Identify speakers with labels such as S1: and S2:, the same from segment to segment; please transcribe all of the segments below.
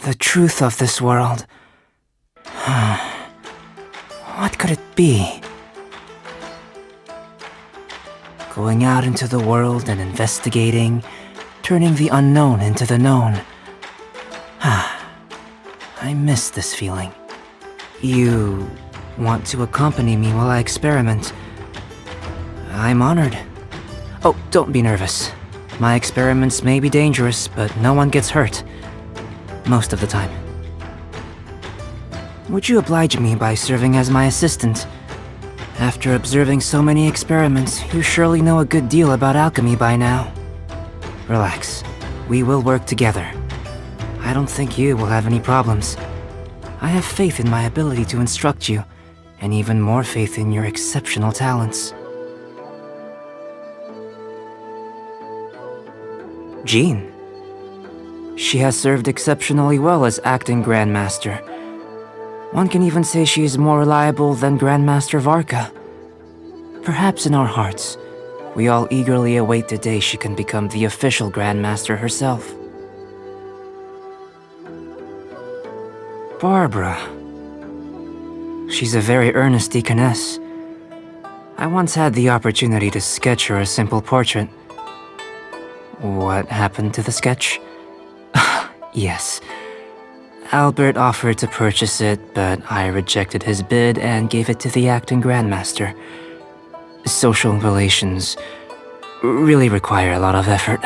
S1: The truth of this world. What could it be? Going out into the world and investigating, turning the unknown into the known. I miss this feeling. You want to accompany me while I experiment? I'm honored. Oh, don't be nervous. My experiments may be dangerous, but no one gets hurt. Most of the time. Would you oblige me by serving as my assistant? After observing so many experiments, you surely know a good deal about alchemy by now. Relax. We will work together. I don't think you will have any problems. I have faith in my ability to instruct you, and even more faith in your exceptional talents. Jean. She has served exceptionally well as acting Grandmaster. One can even say she is more reliable than Grandmaster Varka. Perhaps in our hearts, we all eagerly await the day she can become the official Grandmaster herself. Barbara. She's a very earnest deaconess. I once had the opportunity to sketch her a simple portrait. What happened to the sketch? Yes. Albert offered to purchase it, but I rejected his bid and gave it to the acting Grandmaster. Social relations really require a lot of effort.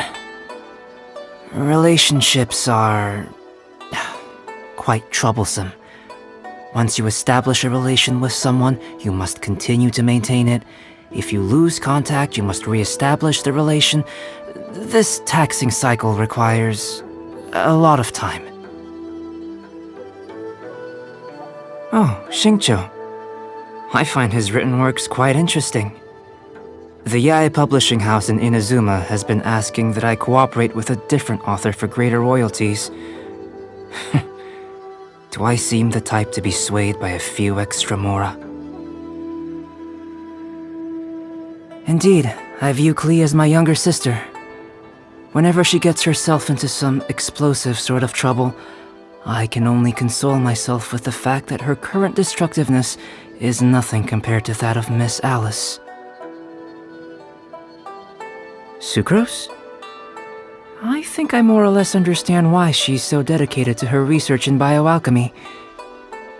S1: Relationships are quite troublesome. Once you establish a relation with someone, you must continue to maintain it. If you lose contact, you must re-establish the relation. This taxing cycle requires a lot of time. Oh, Xingqiu. I find his written works quite interesting. The Yae publishing house in Inazuma has been asking that I cooperate with a different author for greater royalties. Do I seem the type to be swayed by a few extra mora? Indeed, I view Klee as my younger sister. Whenever she gets herself into some explosive sort of trouble, I can only console myself with the fact that her current destructiveness is nothing compared to that of Miss Alice. Sucrose? I think I more or less understand why she's so dedicated to her research in bioalchemy.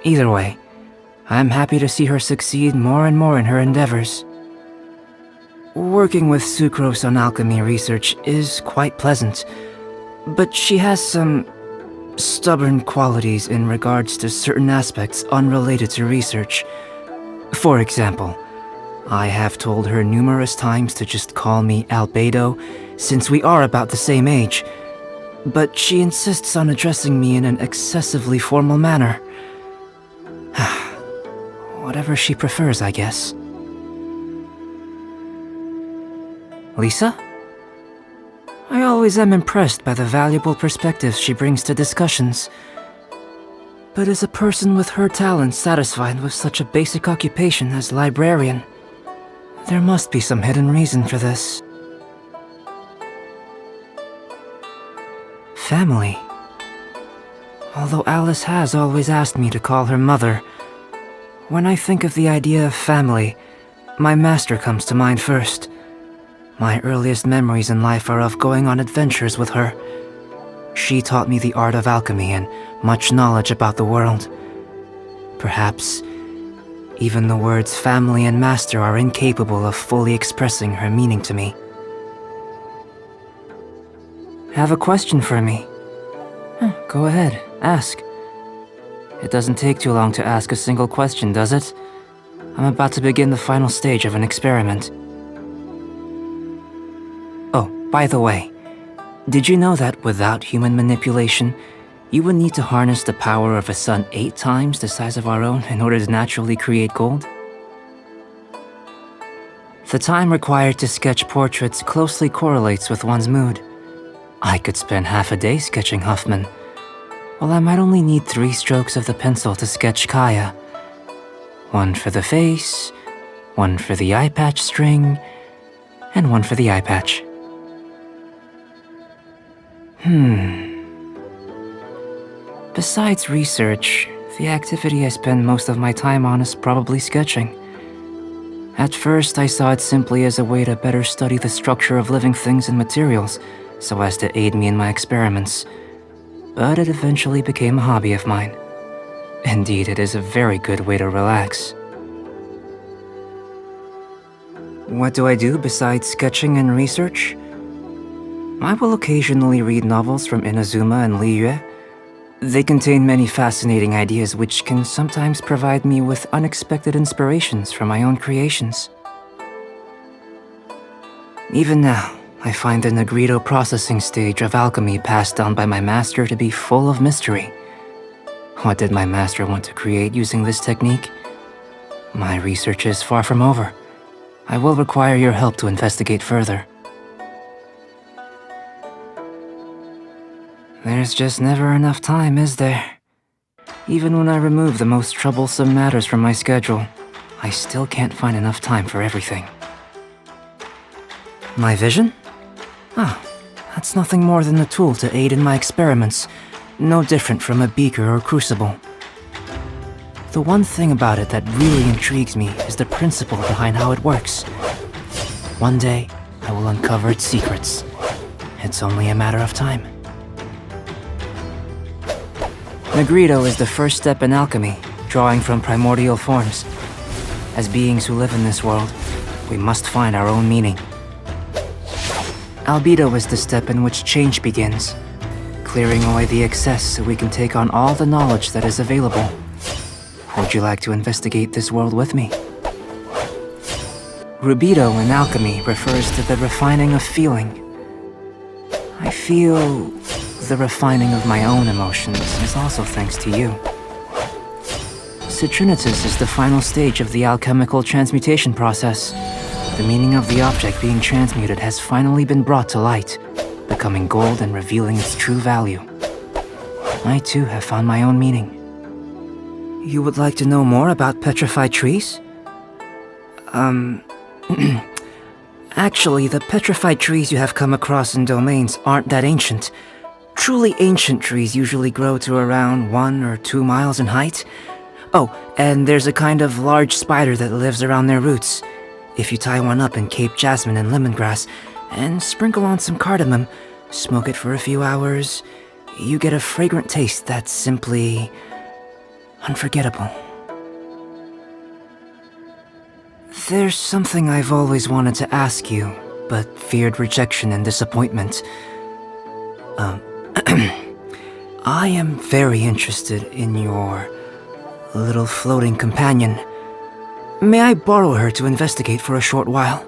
S1: Either way, I'm happy to see her succeed more and more in her endeavors. Working with Sucrose on alchemy research is quite pleasant, but she has some stubborn qualities in regards to certain aspects unrelated to research. For example, I have told her numerous times to just call me Albedo, since we are about the same age, but she insists on addressing me in an excessively formal manner. Whatever she prefers, I guess. Lisa? I always am impressed by the valuable perspectives she brings to discussions. But is a person with her talents satisfied with such a basic occupation as librarian? There must be some hidden reason for this. Family. Although Alice has always asked me to call her mother, when I think of the idea of family, my master comes to mind first. My earliest memories in life are of going on adventures with her. She taught me the art of alchemy and much knowledge about the world. Perhaps even the words family and master are incapable of fully expressing her meaning to me. Have a question for me? Go ahead, ask. It doesn't take too long to ask a single question, does it? I'm about to begin the final stage of an experiment. Oh, by the way, did you know that without human manipulation, you would need to harness the power of a sun 8 times the size of our own in order to naturally create gold? The time required to sketch portraits closely correlates with one's mood. I could spend half a day sketching Huffman, while I might only need 3 strokes of the pencil to sketch Kaya. 1 for the face, 1 for the eye patch string, and 1 for the eye patch. Besides research, the activity I spend most of my time on is probably sketching. At first, I saw it simply as a way to better study the structure of living things and materials, so as to aid me in my experiments. But it eventually became a hobby of mine. Indeed, it is a very good way to relax. What do I do besides sketching and research? I will occasionally read novels from Inazuma and Liyue. They contain many fascinating ideas which can sometimes provide me with unexpected inspirations for my own creations. Even now, I find the Negrito processing stage of alchemy passed down by my master to be full of mystery. What did my master want to create using this technique? My research is far from over. I will require your help to investigate further. There's just never enough time, is there? Even when I remove the most troublesome matters from my schedule, I still can't find enough time for everything. My vision? That's nothing more than a tool to aid in my experiments, no different from a beaker or crucible. The one thing about it that really intrigues me is the principle behind how it works. One day, I will uncover its secrets. It's only a matter of time. Negrito is the first step in alchemy, drawing from primordial forms. As beings who live in this world, we must find our own meaning. Albedo is the step in which change begins, clearing away the excess so we can take on all the knowledge that is available. Would you like to investigate this world with me? Rubido in alchemy refers to the refining of feeling. I feel the refining of my own emotions is also thanks to you. Citrinitas is the final stage of the alchemical transmutation process. The meaning of the object being transmuted has finally been brought to light, becoming gold and revealing its true value. I too have found my own meaning. You would like to know more about petrified trees? Actually, the petrified trees you have come across in domains aren't that ancient. Truly ancient trees usually grow to around 1 or 2 miles in height. Oh, and there's a kind of large spider that lives around their roots. If you tie one up in Cape jasmine and lemongrass, and sprinkle on some cardamom, smoke it for a few hours, you get a fragrant taste that's simply unforgettable. There's something I've always wanted to ask you, but feared rejection and disappointment. I am very interested in your little floating companion. May I borrow her to investigate for a short while?